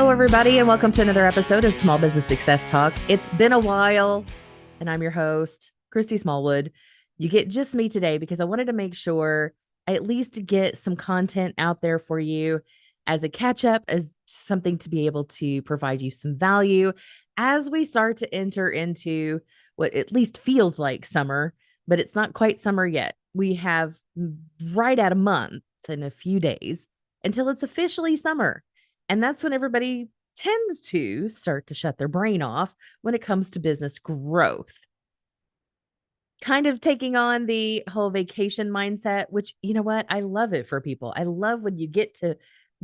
Hello, everybody, and welcome to another episode of Small Business Success Talk. It's been a while, and I'm your host, Christy Smallwood. You get just me today because I wanted to make sure I at least get some content out there for you as a catch up, as something to be able to provide you some value as we start to enter into what at least feels like summer, but it's not quite summer yet. We have right at a month and a few days until it's officially summer. And that's when everybody tends to start to shut their brain off when it comes to business growth. Kind of taking on the whole vacation mindset, which, you know what? I love it for people. I love when you get to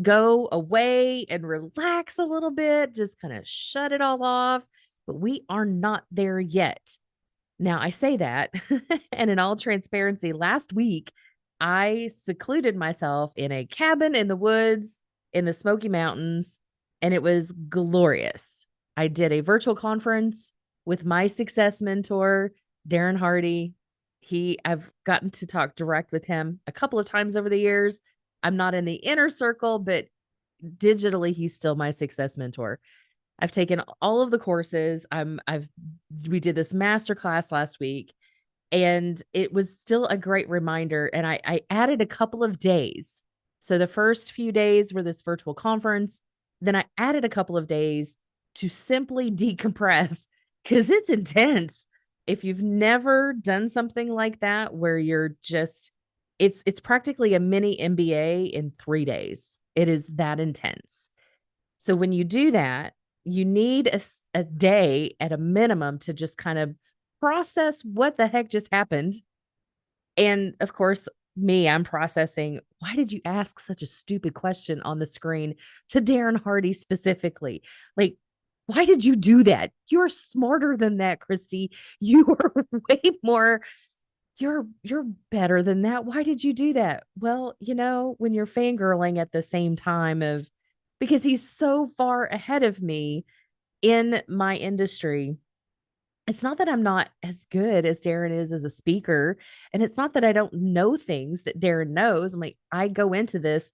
go away and relax a little bit, just kind of shut it all off. But we are not there yet. Now, I say that, and in all transparency, last week, I secluded myself in a cabin in the woods in the Smoky Mountains, and it was glorious. I did a virtual conference with my success mentor, Darren Hardy. I've gotten to talk direct with him a couple of times over the years. I'm not in the inner circle, but digitally, he's still my success mentor. I've taken all of the courses. We did this masterclass last week, and it was still a great reminder. And I added a couple of days. So the first few days were this virtual conference. Then I added a couple of days to simply decompress because it's intense. If you've never done something like that, where you're just, it's practically a mini MBA in 3 days. It is that intense. So when you do that, you need a day at a minimum to just kind of process what the heck just happened. And of course, I'm processing, why did you ask such a stupid question on the screen to Darren Hardy specifically? Like, why did you do that? You're smarter than that, Christy. You are way more, you're better than that. Why did you do that? Well, when you're fangirling at the same time because he's so far ahead of me in my industry. It's not that I'm not as good as Darren is as a speaker. And it's not that I don't know things that Darren knows. I'm like, I go into this.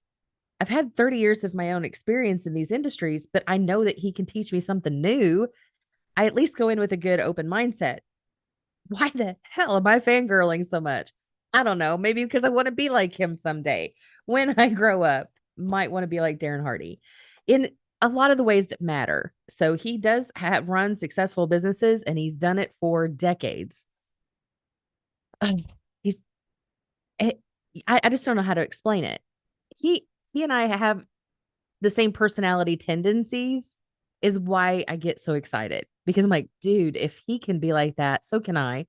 I've had 30 years of my own experience in these industries, but I know that he can teach me something new. I at least go in with a good open mindset. Why the hell am I fangirling so much? I don't know. Maybe because I want to be like him someday when I grow up. Might want to be like Darren Hardy in a lot of the ways that matter. So he does run successful businesses, and he's done it for decades. He's, eh, I just don't know how to explain it. He and I have the same personality tendencies, is why I get so excited, because I'm like, dude, if he can be like that, so can I.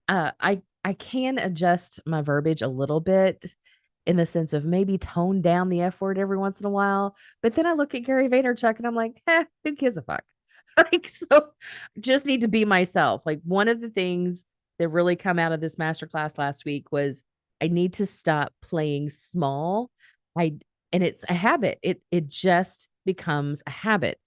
I can adjust my verbiage a little bit in the sense of maybe tone down the F word every once in a while. But then I look at Gary Vaynerchuk and I'm like, who gives a fuck? Like, so just need to be myself. Like, one of the things that really come out of this masterclass last week was I need to stop playing small. And it's a habit. It just becomes a habit.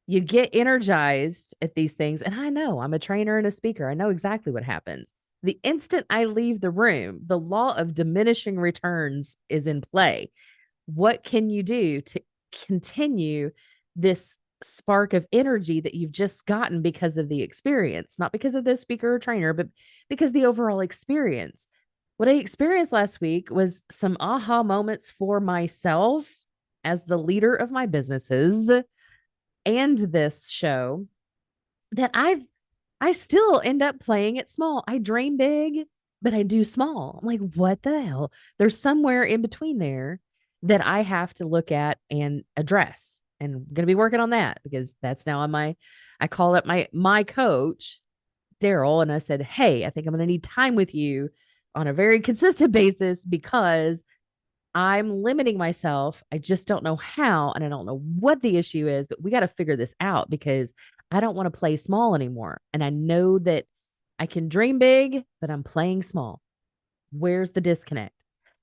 You get energized at these things. And I know I'm a trainer and a speaker. I know exactly what happens. The instant I leave the room, the law of diminishing returns is in play. What can you do to continue this spark of energy that you've just gotten because of the experience? Not because of the speaker or trainer, but because the overall experience. What I experienced last week was some aha moments for myself as the leader of my businesses and this show, that I still end up playing it small. I dream big, but I do small. I'm like, what the hell? There's somewhere in between there that I have to look at and address. And I'm going to be working on that, because that's now on I called up my coach, Daryl, and I said, hey, I think I'm going to need time with you on a very consistent basis, because I'm limiting myself. I just don't know how, and I don't know what the issue is, but we got to figure this out, because I don't want to play small anymore. And I know that I can dream big, but I'm playing small. Where's the disconnect?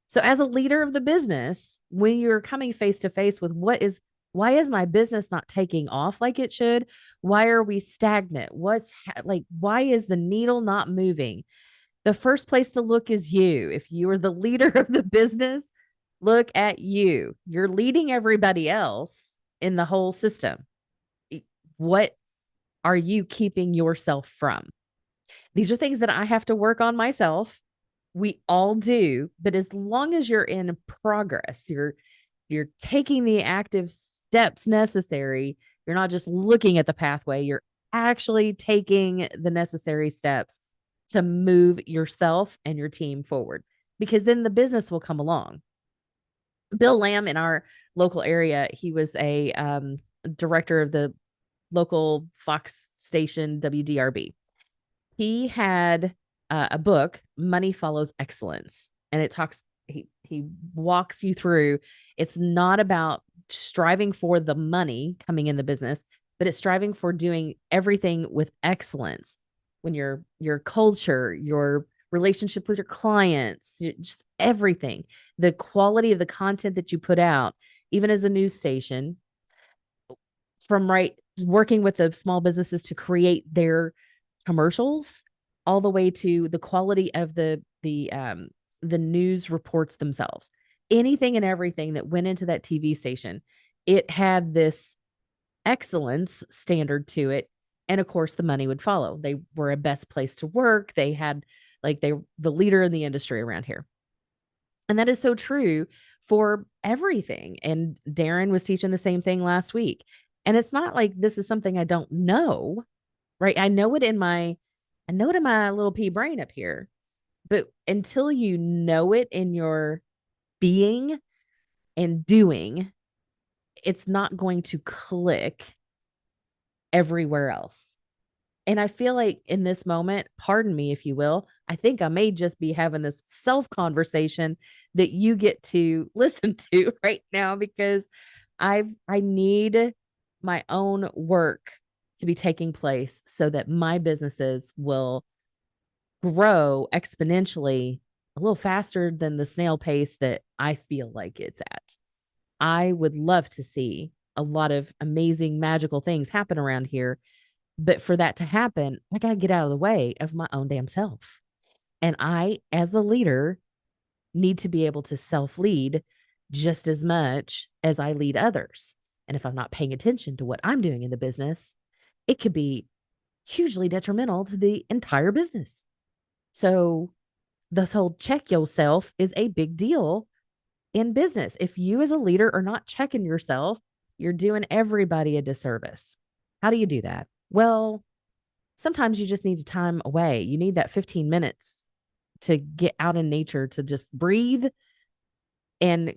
So as a leader of the business, when you're coming face to face with why is my business not taking off like it should? Why are we stagnant? Why is the needle not moving? The first place to look is you. If you are the leader of the business, look at you. You're leading everybody else in the whole system. What are you keeping yourself from? These are things that I have to work on myself. We all do, but as long as you're in progress, you're taking the active steps necessary. You're not just looking at the pathway, you're actually taking the necessary steps to move yourself and your team forward, because then the business will come along. Bill Lamb in our local area, he was a director of the local Fox station WDRB. He had a book, Money Follows Excellence, and it talks. He walks you through. It's not about striving for the money coming in the business, but it's striving for doing everything with excellence. When your culture, your relationship with your clients, just everything, the quality of the content that you put out, even as a news station, from working with the small businesses to create their commercials, all the way to the quality of the news reports themselves. Anything and everything that went into that TV station, it had this excellence standard to it. And of course, the money would follow. They were a best place to work. They had the leader in the industry around here. And that is so true for everything. And Darren was teaching the same thing last week. And it's not like this is something I don't know, right? I know it in my little pea brain up here. But until you know it in your being and doing, it's not going to click everywhere else. And I feel like in this moment, pardon me, if you will, I think I may just be having this self conversation that you get to listen to right now, because I need my own work to be taking place so that my businesses will grow exponentially a little faster than the snail pace that I feel like it's at. I would love to see a lot of amazing, magical things happen around here. But for that to happen, I got to get out of the way of my own damn self. And I, as the leader, need to be able to self lead just as much as I lead others. And if I'm not paying attention to what I'm doing in the business, it could be hugely detrimental to the entire business. So, this whole check yourself is a big deal in business. If you as a leader are not checking yourself, you're doing everybody a disservice. How do you do that? Well, sometimes you just need to time away. You need that 15 minutes to get out in nature, to just breathe and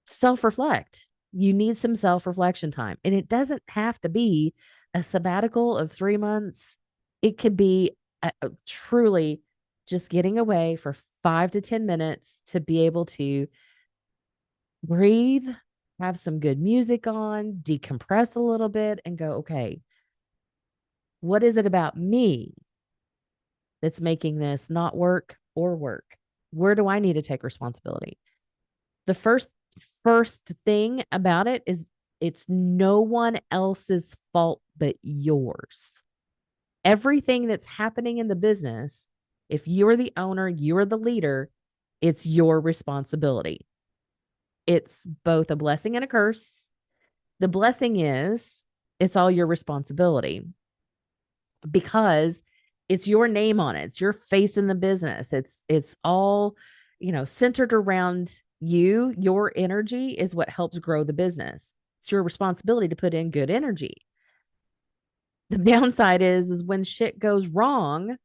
self-reflect. You need some self-reflection time. And it doesn't have to be a sabbatical of 3 months. It could be truly just getting away for 5 to 10 minutes to be able to breathe, have some good music on, decompress a little bit, and go, okay, what is it about me that's making this not work or work? Where do I need to take responsibility? The first thing about it is it's no one else's fault but yours. Everything that's happening in the business, if you're the owner, you're the leader, it's your responsibility. It's both a blessing and a curse. The blessing is it's all your responsibility because it's your name on it. It's your face in the business. It's all, centered around you. Your energy is what helps grow the business. It's your responsibility to put in good energy. The downside is when shit goes wrong,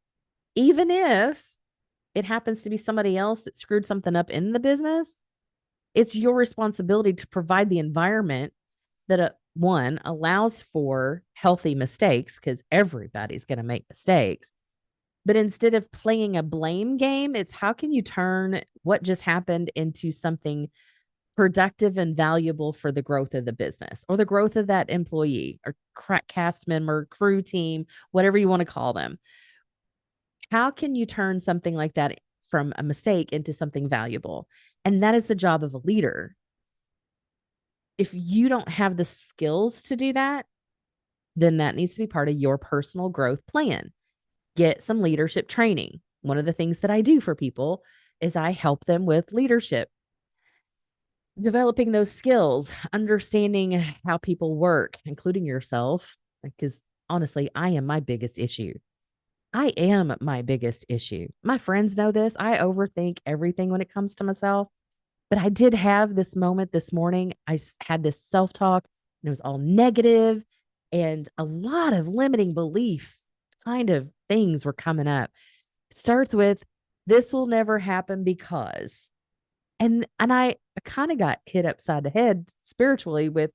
even if it happens to be somebody else that screwed something up in the business, it's your responsibility to provide the environment that one allows for healthy mistakes, because everybody's going to make mistakes. But instead of playing a blame game, it's how can you turn what just happened into something productive and valuable for the growth of the business or the growth of that employee or cast member, crew team, whatever you want to call them. How can you turn something like that from a mistake into something valuable? And that is the job of a leader. If you don't have the skills to do that, then that needs to be part of your personal growth plan. Get some leadership training. One of the things that I do for people is I help them with leadership. developing those skills, understanding how people work, including yourself. Because honestly, I am my biggest issue. I am my biggest issue. My friends know this. I overthink everything when it comes to myself. But I did have this moment this morning. Had this self talk, and it was all negative, and a lot of limiting belief kind of things were coming up. Starts with, this will never happen because, and I kind of got hit upside the head spiritually with,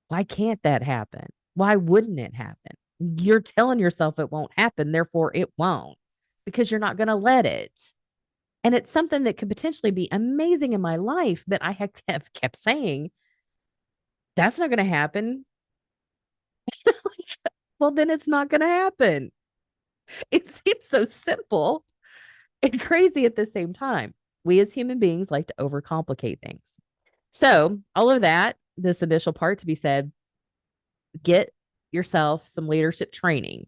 why can't that happen? Why wouldn't it happen? You're telling yourself it won't happen, therefore it won't, because you're not going to let it. And it's something that could potentially be amazing in my life, but I have kept saying, that's not going to happen. Well, then it's not going to happen. It seems so simple and crazy at the same time. We as human beings like to overcomplicate things. So, all of that, this initial part to be said, get yourself some leadership training.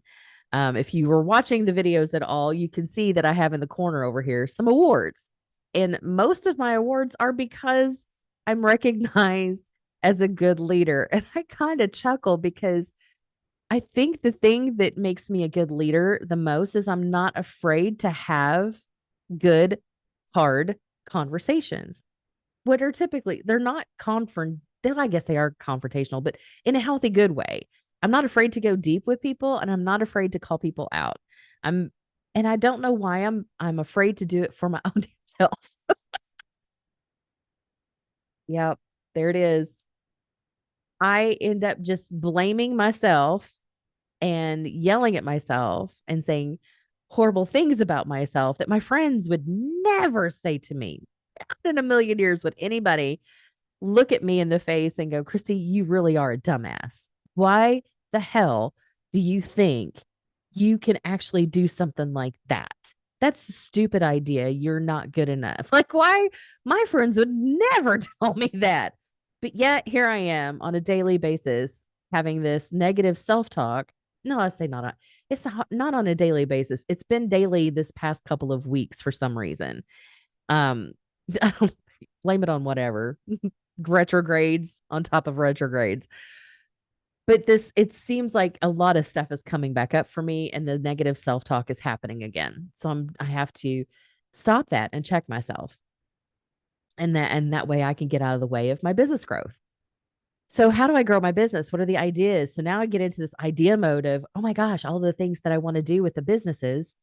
If you were watching the videos at all, you can see that I have in the corner over here some awards. And most of my awards are because I'm recognized as a good leader. And I kind of chuckle because I think the thing that makes me a good leader the most is I'm not afraid to have good, hard conversations. What are typically, they're not I guess they are confrontational, but in a healthy, good way. I'm not afraid to go deep with people, and I'm not afraid to call people out. I'm, and I don't know why I'm afraid to do it for my own self. Yep, there it is. I end up just blaming myself and yelling at myself and saying horrible things about myself that my friends would never say to me. Not in a million years would anybody look at me in the face and go, Christy, you really are a dumbass. Why the hell do you think you can actually do something like that? That's a stupid idea. You're not good enough. Like, why? My friends would never tell me that. But yet, here I am on a daily basis having this negative self talk. No, I say not. It's not on a daily basis. It's been daily this past couple of weeks for some reason. Um, I don't blame it on whatever retrogrades on top of retrogrades. But this, it seems like a lot of stuff is coming back up for me, and the negative self talk is happening again. So I have to stop that and check myself, and that way I can get out of the way of my business growth. So how do I grow my business? What are the ideas? So now I get into this idea mode of, oh my gosh, all the things that I want to do with the businesses.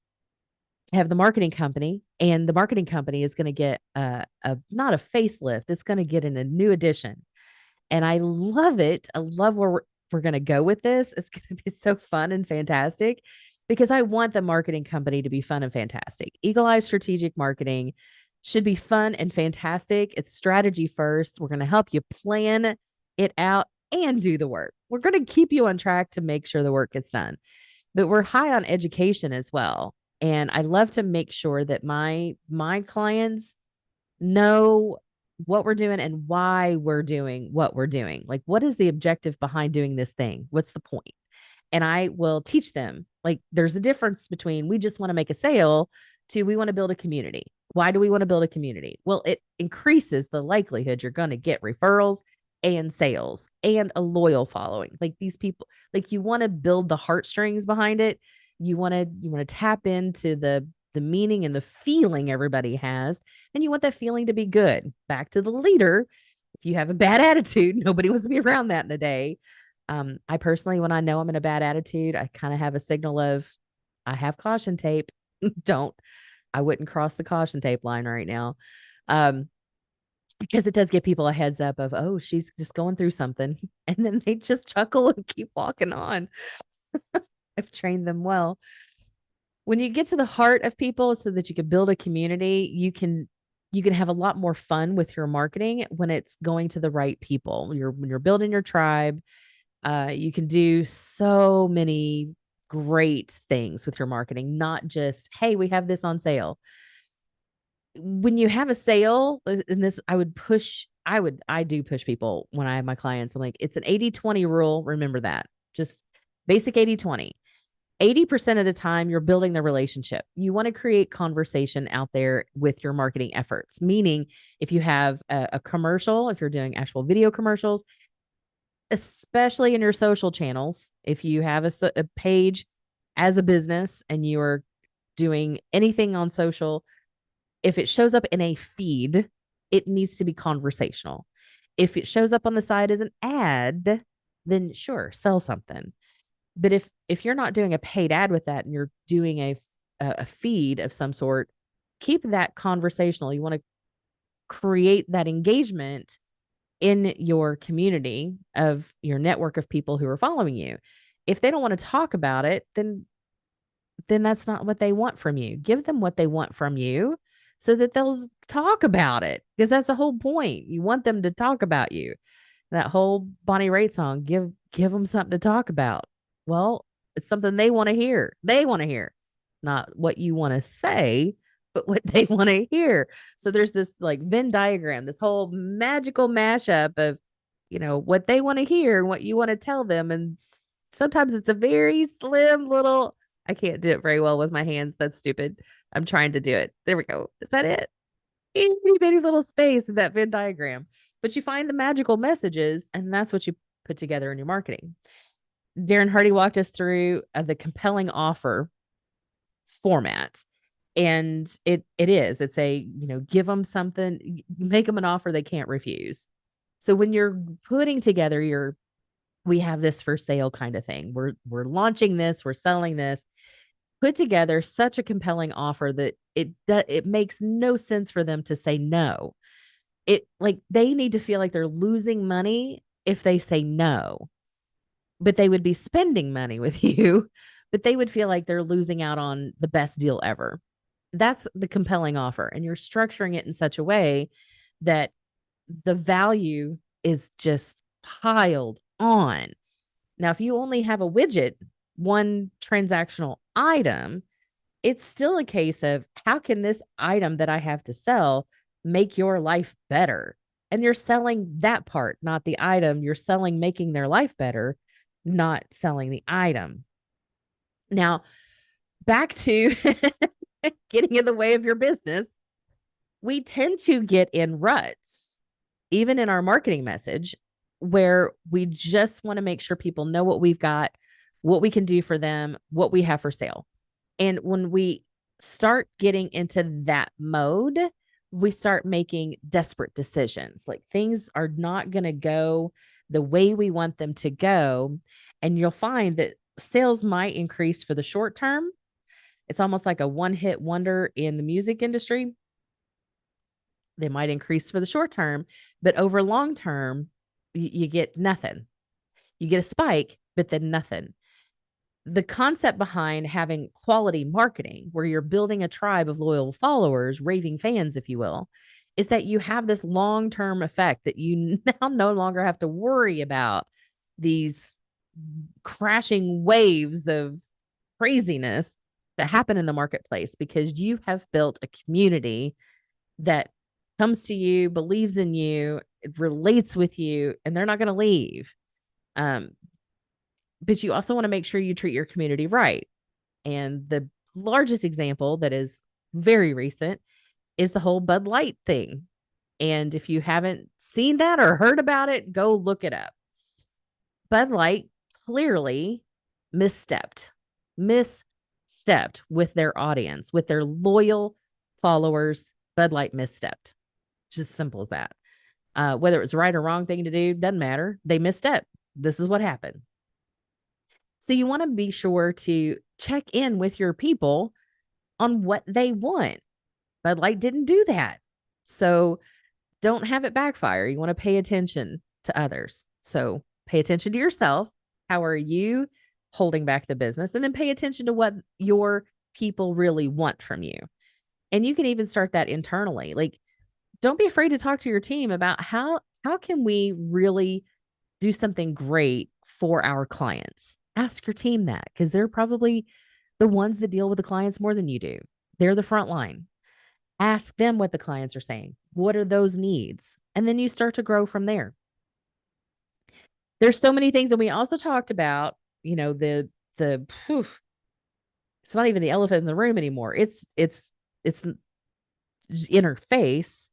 I have the marketing company, and the marketing company is going to get a not a facelift. It's going to get in a new edition, and I love it. I love where we're going to go with this. It's going to be so fun and fantastic because I want the marketing company to be fun and fantastic. Eagle Eye Strategic Marketing should be fun and fantastic. It's strategy first. We're going to help you plan it out and do the work. We're going to keep you on track to make sure the work gets done. But we're high on education as well. And I love to make sure that my clients know what we're doing and why we're doing what we're doing. Like, what is the objective behind doing this thing? What's the point? And I will teach them, like, there's a difference between we just want to make a sale to we want to build a community. Why do we want to build a community? Well, it increases the likelihood you're going to get referrals and sales and a loyal following. Like, these people, like, you want to build the heartstrings behind it. You want to tap into the meaning and the feeling everybody has, and you want that feeling to be good. Back to the leader. If you have a bad attitude, nobody wants to be around that in a day. I personally, when I know I'm in a bad attitude, I kind of have a signal of, I have caution tape. Don't, I wouldn't cross the caution tape line right now. Um, because it does give people a heads up of, oh, she's just going through something. And then they just chuckle and keep walking on. I've trained them well. When you get to the heart of people so that you can build a community, you can have a lot more fun with your marketing when it's going to the right people. When you're building your tribe, you can do so many great things with your marketing, not just, hey, we have this on sale. When you have a sale, and this, I do push people when I have my clients. I'm like, it's an 80-20 rule. Remember that. Just basic 80-20. 80% of the time you're building the relationship. You want to create conversation out there with your marketing efforts, meaning if you have a commercial, if you're doing actual video commercials, especially in your social channels, if you have a page as a business and you are doing anything on social, if it shows up in a feed, it needs to be conversational. If it shows up on the side as an ad, then sure, sell something. But if you're not doing a paid ad with that and you're doing a feed of some sort, keep that conversational. You want to create that engagement in your community of your network of people who are following you. If they don't want to talk about it, then that's not what they want from you. Give them what they want from you so that they'll talk about it, because that's the whole point. You want them to talk about you. That whole Bonnie Raitt song, give them something to talk about. Well, it's something they want to hear. They want to hear, not what you want to say, but what they want to hear. So there's this like Venn diagram, this whole magical mashup of, what they want to hear and what you want to tell them. And sometimes it's a very slim little, I can't do it very well with my hands. That's stupid. I'm trying to do it. There we go. Is that it? Itty bitty little space in that Venn diagram. But you find the magical messages, and that's what you put together in your marketing. Darren Hardy walked us through the compelling offer format. And it's a, give them something, make them an offer they can't refuse. So when you're putting together we have this for sale kind of thing. We're launching this, we're selling this. Put together such a compelling offer that it makes no sense for them to say no. It like they need to feel like they're losing money if they say no, but they would be spending money with you, but they would feel like they're losing out on the best deal ever. That's the compelling offer. And you're structuring it in such a way that the value is just piled on. Now, if you only have a widget, one transactional item, it's still a case of how can this item that I have to sell make your life better? And you're selling that part, not the item. You're selling making their life better, not selling the item. Now, back to getting in the way of your business, we tend to get in ruts, even in our marketing message, where we just want to make sure people know what we've got, what we can do for them, what we have for sale. And when we start getting into that mode, we start making desperate decisions. Like things are not going to go the way we want them to go. And you'll find that sales might increase for the short term. It's almost like a one-hit wonder in the music industry. They might increase for the short term, but over long term, you get nothing. You get a spike, but then nothing. The concept behind having quality marketing, where you're building a tribe of loyal followers, raving fans, if you will, is that you have this long-term effect that you now no longer have to worry about these crashing waves of craziness that happen in the marketplace, because you have built a community that comes to you, believes in you, it relates with you, and they're not going to leave. But you also want to make sure you treat your community right. And the largest example that is very recent is the whole Bud Light thing. And if you haven't seen that or heard about it, go look it up. Bud Light clearly misstepped with their audience, with their loyal followers. Bud Light misstepped. Just simple as that. Whether it was right or wrong thing to do, doesn't matter. They misstepped. This is what happened. So you want to be sure to check in with your people on what they want. Bud Light didn't do that. So don't have it backfire. You want to pay attention to others. So pay attention to yourself. How are you holding back the business? And then pay attention to what your people really want from you. And you can even start that internally. Like, don't be afraid to talk to your team about how can we really do something great for our clients. Ask your team that, because they're probably the ones that deal with the clients more than you do. They're the front line. Ask them what the clients are saying. What are those needs? And then you start to grow from there. There's so many things. And we also talked about, the It's not even the elephant in the room anymore. It's interface,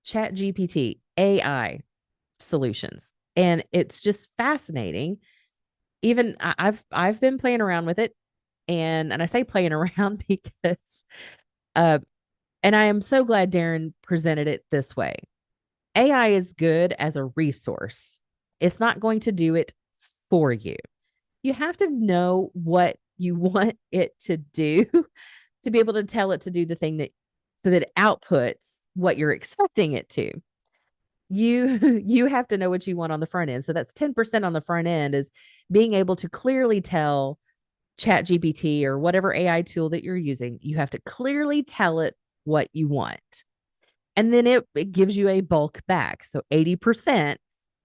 chat GPT, AI solutions. And it's just fascinating. Even I've been playing around with it. And I say playing around because uh and I am so glad Darren presented it this way. AI is good as a resource. It's not going to do it for you. You have to know what you want it to do to be able to tell it to do the thing that so that it outputs what you're expecting it to. You have to know what you want on the front end. So that's 10% on the front end is being able to clearly tell chat GPT or whatever AI tool that you're using, you have to clearly tell it what you want. And then it gives you a bulk back. So 80%,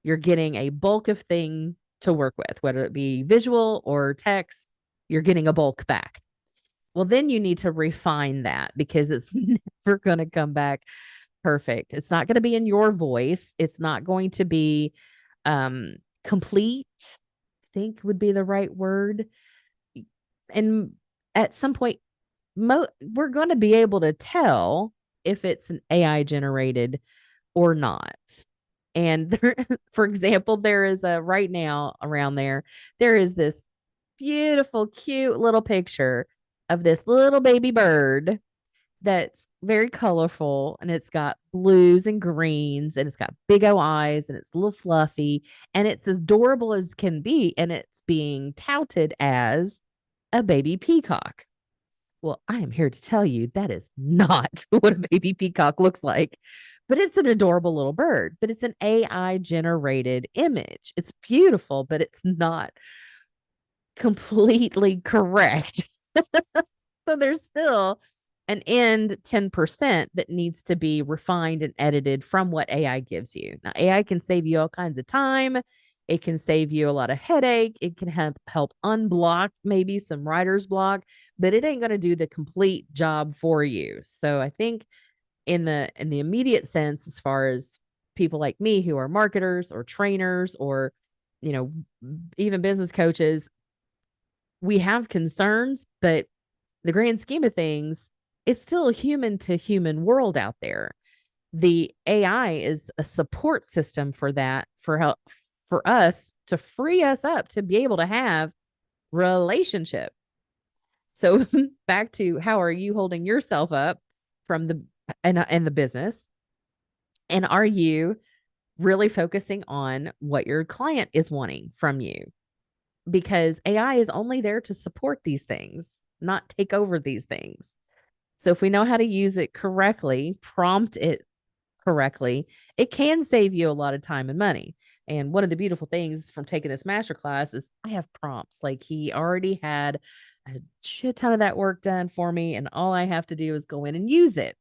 you're getting a bulk of thing to work with, whether it be visual or text, you're getting a bulk back. Well, then you need to refine that because it's never going to come back perfect. It's not going to be in your voice. It's not going to be complete, I think would be the right word. And at some point, we're going to be able to tell if it's an AI generated or not. And there, for example, there is a right now around there is this beautiful, cute little picture of this little baby bird that's very colorful and it's got blues and greens and it's got big O eyes and it's a little fluffy and it's as adorable as can be. And it's being touted as a baby peacock. Well, I am here to tell you that is not what a baby peacock looks like, but it's an adorable little bird, but it's an AI generated image. It's beautiful, but it's not completely correct. So there's still an end 10% that needs to be refined and edited from what AI gives you. Now, AI can save you all kinds of time. It can save you a lot of headache. It can help unblock maybe some writer's block, but it ain't going to do the complete job for you. So I think in the immediate sense, as far as people like me who are marketers or trainers or even business coaches, we have concerns, but the grand scheme of things, it's still a human to human world out there. The AI is a support system for that, for help for us to free us up to be able to have relationship. So back to how are you holding yourself up from the and the business? And are you really focusing on what your client is wanting from you? Because AI is only there to support these things, not take over these things. So if we know how to use it correctly, prompt it correctly, it can save you a lot of time and money. And one of the beautiful things from taking this masterclass is I have prompts. Like he already had a shit ton of that work done for me, and all I have to do is go in and use it.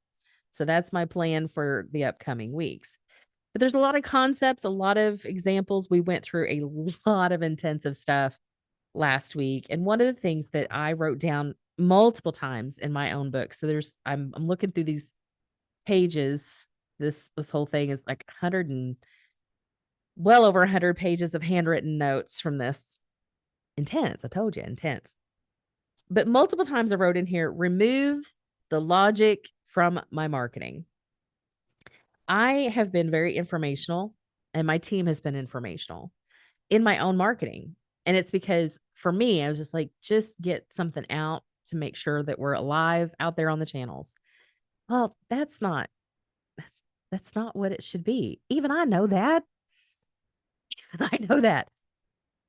So that's my plan for the upcoming weeks. But there's a lot of concepts, a lot of examples. We went through a lot of intensive stuff last week. And one of the things that I wrote down multiple times in my own book. So I'm looking through these pages. This whole thing is like 100 and well over 100 pages of handwritten notes from this. Intense. I told you, intense. But multiple times I wrote in here, remove the logic from my marketing. I have been very informational and my team has been informational in my own marketing. And it's because for me, I was just like, just get something out to make sure that we're alive out there on the channels. Well, that's not what it should be. Even I know that. I know that.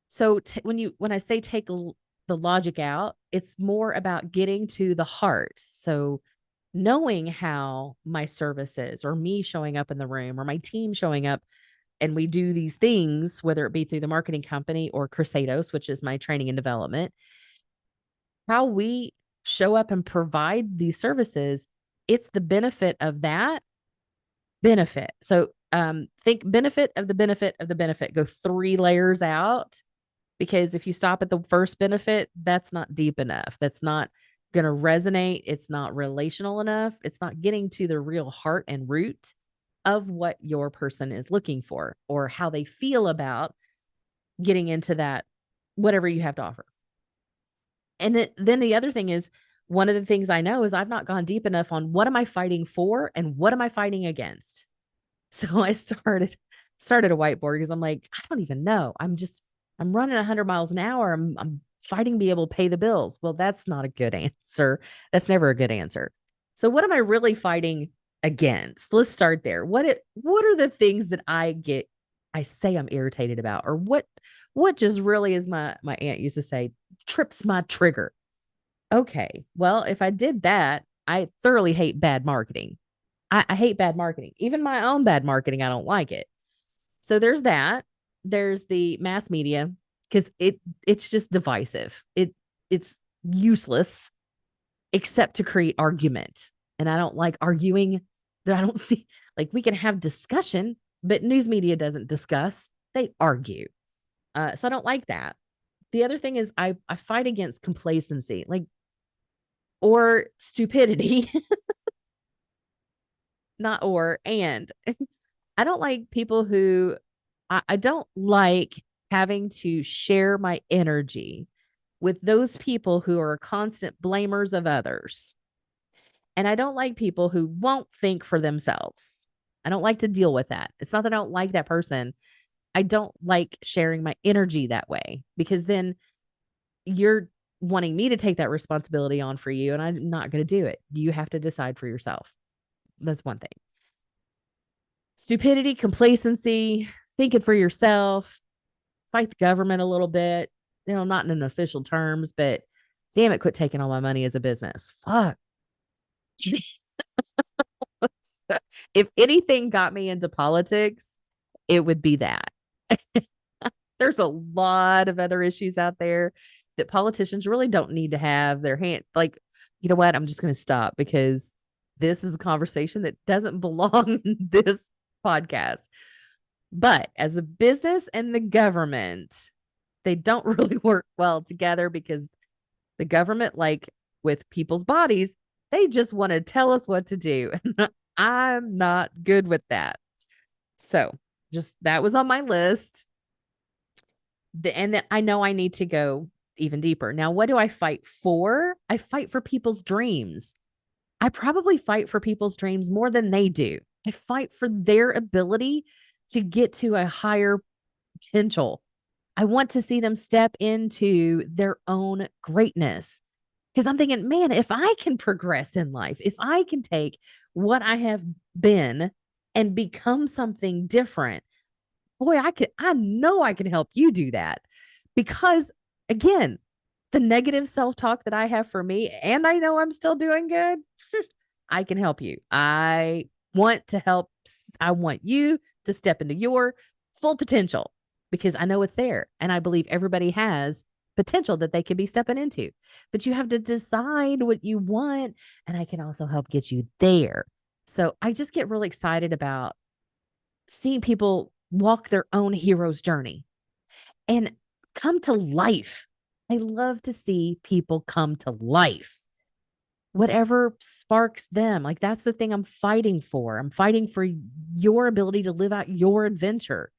So when I say take the logic out, it's more about getting to the heart. So knowing how my service is, or me showing up in the room, or my team showing up, and we do these things, whether it be through the marketing company or Crusados, which is my training and development, how we show up and provide these services, it's the benefit of that benefit. So think benefit of the benefit of the benefit, go 3 layers out, because if you stop at the first benefit, that's not deep enough. That's not going to resonate. It's not relational enough. It's not getting to the real heart and root of what your person is looking for or how they feel about getting into that, whatever you have to offer. Then the other thing is, one of the things I know is I've not gone deep enough on what am I fighting for and what am I fighting against. So I started a whiteboard because I'm like, I don't even know. I'm running 100 miles an hour. I'm fighting to be able to pay the bills. Well, that's not a good answer. That's never a good answer. So what am I really fighting against? Let's start there. What are the things that I say I'm irritated about, or what just really, is my aunt used to say, trips my trigger. Okay. Well, if I did that, I thoroughly hate bad marketing. I hate bad marketing. Even my own bad marketing, I don't like it. So there's that. There's the mass media, because it's just divisive. It's useless except to create argument. And I don't like arguing. That I don't see, like, we can have discussion, but news media doesn't discuss. They argue. So I don't like that. The other thing is I fight against complacency, like, or stupidity, not or and. I don't like people who I don't like having to share my energy with those people who are constant blamers of others. And I don't like people who won't think for themselves. I don't like to deal with that. It's not that I don't like that person. I don't like sharing my energy that way, because then you're wanting me to take that responsibility on for you, and I'm not going to do it. You have to decide for yourself. That's one thing. Stupidity, complacency, thinking for yourself, fight the government a little bit, not in official terms, but damn it, quit taking all my money as a business. Fuck. If anything got me into politics, it would be that. There's a lot of other issues out there that politicians really don't need to have their hand. Like, you know what? I'm just going to stop, because this is a conversation that doesn't belong in this podcast. But as a business and the government, they don't really work well together, because the government, like with people's bodies, they just want to tell us what to do. I'm not good with that. So just that was on my list. And then I know I need to go even deeper. Now, what do I fight for? I fight for people's dreams. I probably fight for people's dreams more than they do. I fight for their ability to get to a higher potential. I want to see them step into their own greatness, because I'm thinking, man, if I can progress in life, if I can take what I have been and become something different, boy, I know I can help you do that. Because again, the negative self-talk that I have for me, and I know I'm still doing good, I can help you. I want to help. I want you to step into your full potential, because I know it's there. And I believe everybody has potential that they could be stepping into. But you have to decide what you want. And I can also help get you there. So I just get really excited about seeing people walk their own hero's journey and come to life. I love to see people come to life. Whatever sparks them. Like, that's the thing I'm fighting for. I'm fighting for your ability to live out your adventure.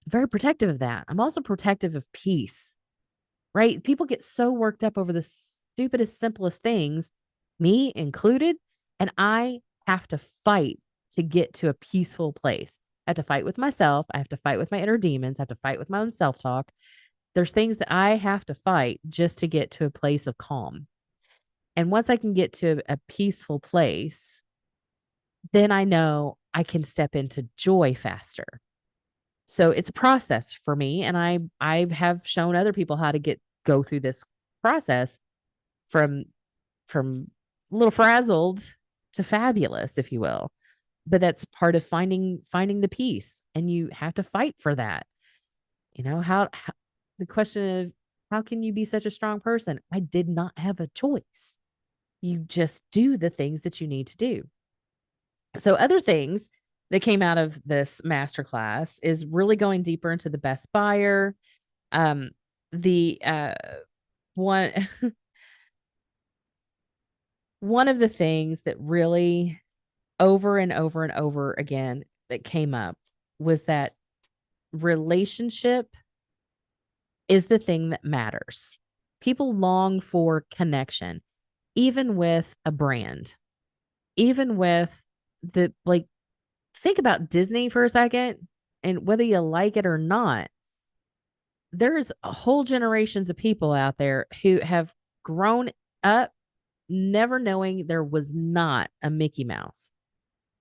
I'm very protective of that. I'm also protective of peace, right? People get so worked up over the stupidest, simplest things, me included. And I have to fight to get to a peaceful place. I have to fight with myself. I have to fight with my inner demons. I have to fight with my own self talk. There's things that I have to fight just to get to a place of calm. And once I can get to a peaceful place, then I know I can step into joy faster. So it's a process for me. And I have shown other people how to go through this process from a little frazzled to fabulous, if you will. But that's part of finding the peace. And you have to fight for that. How the question of how can you be such a strong person? I did not have a choice. You just do the things that you need to do. So other things that came out of this masterclass is really going deeper into the best buyer. The one one of the things that really over and over and over again that came up was that relationship is the thing that matters. People long for connection, even with a brand, even with the like, think about Disney for a second, and whether you like it or not, there's whole generations of people out there who have grown up never knowing there was not a Mickey Mouse.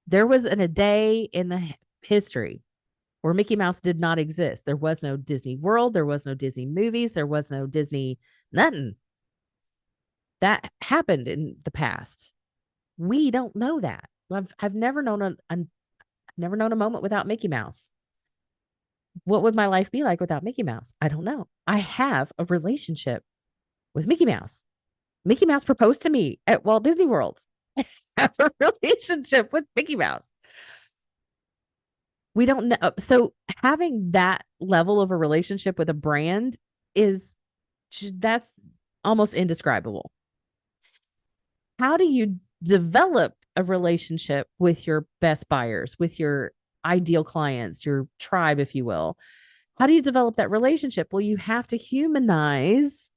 There was a day in the history where Mickey Mouse did not exist. There was no Disney World, there was no Disney movies, there was no Disney nothing. That happened in the past. We don't know that. I've never known never known a moment without Mickey Mouse. What would my life be like without Mickey Mouse? I don't know. I have a relationship with Mickey Mouse. Mickey Mouse proposed to me at Walt Disney World. I have a relationship with Mickey Mouse. We don't know. So having that level of a relationship with a brand is that's almost indescribable. How do you develop a relationship with your best buyers, with your ideal clients, your tribe, if you will? How do you develop that relationship? Well, you have to humanize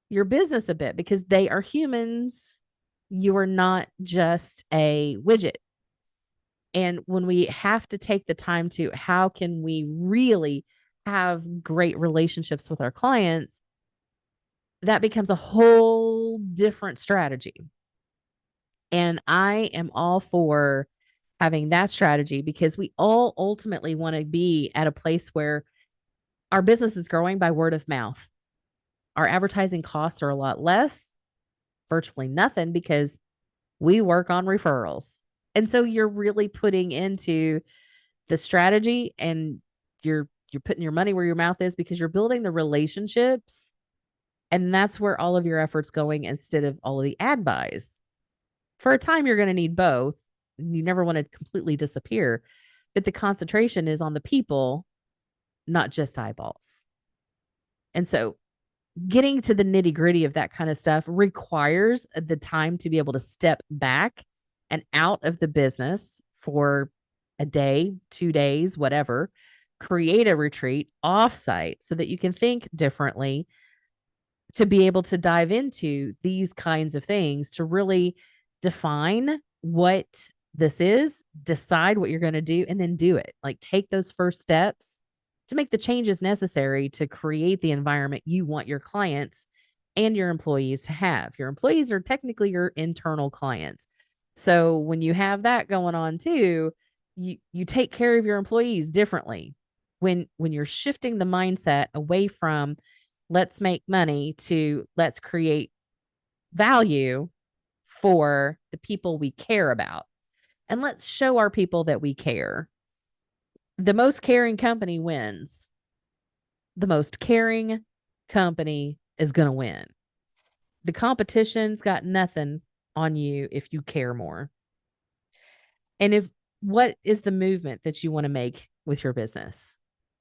your business a bit because they are humans. You are not just a widget. And when we have to take the time to, how can we really have great relationships with our clients? That becomes a whole different strategy. And I am all for having that strategy because we all ultimately want to be at a place where our business is growing by word of mouth. Our advertising costs are a lot less, virtually nothing, because we work on referrals. And so you're really putting into the strategy, and you're putting your money where your mouth is because you're building the relationships, and that's where all of your efforts going instead of all of the ad buys. For a time you're going to need both. You never want to completely disappear, but the concentration is on the people, not just eyeballs. And so getting to the nitty gritty of that kind of stuff requires the time to be able to step back and out of the business for a day, 2 days, whatever, create a retreat offsite so that you can think differently, to be able to dive into these kinds of things, to really define what this is, decide what you're going to do, and then do it. Like, take those first steps to make the changes necessary to create the environment you want your clients and your employees to have. Your employees are technically your internal clients. So when you have that going on too, you take care of your employees differently. When you're shifting the mindset away from let's make money to let's create value for the people we care about. And let's show our people that we care. The most caring company wins. The most caring company is going to win. The competition's got nothing on you if you care more. And if what is the movement that you want to make with your business?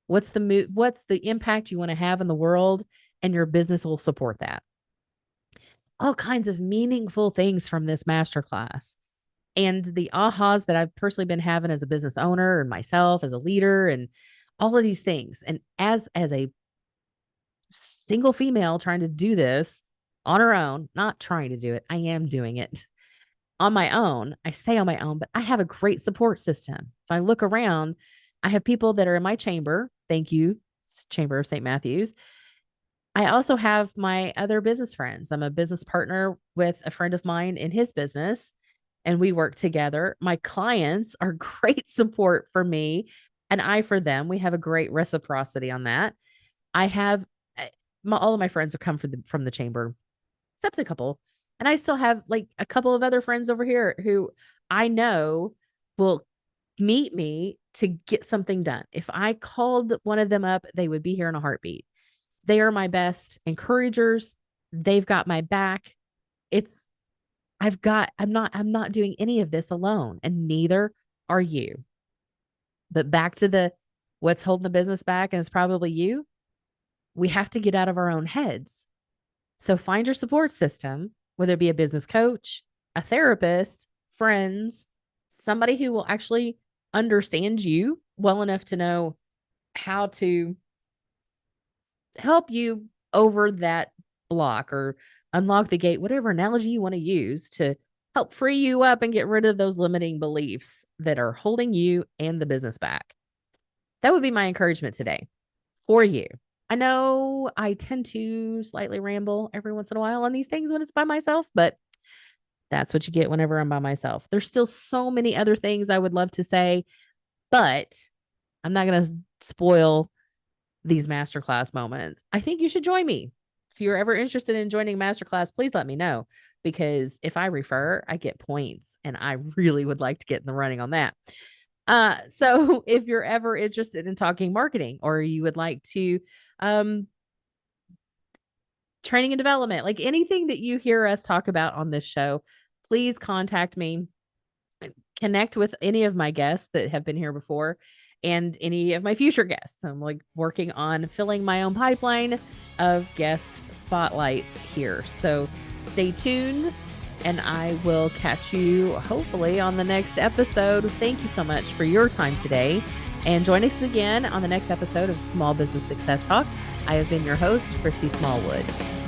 What's the impact you want to have in the world, and your business will support that. All kinds of meaningful things from this masterclass. And the ahas that I've personally been having as a business owner and myself as a leader and all of these things. And as a single female trying to do this on her own, not trying to do it, I am doing it on my own. I say on my own, but I have a great support system. If I look around, I have people that are in my chamber. Thank you, Chamber of St. Matthews. I also have my other business friends. I'm a business partner with a friend of mine in his business, and we work together. My clients are great support for me, and I for them. We have a great reciprocity on that. I have all of my friends have come from the chamber, except a couple. And I still have like a couple of other friends over here who I know will meet me to get something done. If I called one of them up, they would be here in a heartbeat. They are my best encouragers. They've got my back. I'm not doing any of this alone, and neither are you. But back to the what's holding the business back, and it's probably you. We have to get out of our own heads. So find your support system, whether it be a business coach, a therapist, friends, somebody who will actually understand you well enough to know how to help you over that block or unlock the gate, whatever analogy you want to use to help free you up and get rid of those limiting beliefs that are holding you and the business back. That would be my encouragement today for you. I know I tend to slightly ramble every once in a while on these things when it's by myself, but that's what you get whenever I'm by myself. There's still so many other things I would love to say, but I'm not going to spoil these masterclass moments. I think you should join me. If you're ever interested in joining masterclass, please let me know, because if I refer, I get points and I really would like to get in the running on that. So if you're ever interested in talking marketing, or you would like to training and development, like anything that you hear us talk about on this show, please contact me. Connect with any of my guests that have been here before and any of my future guests. I'm like working on filling my own pipeline of guest spotlights here. So stay tuned, and I will catch you hopefully on the next episode. Thank you so much for your time today, and join us again on the next episode of Small Business Success Talk. I have been your host, Christy Smallwood.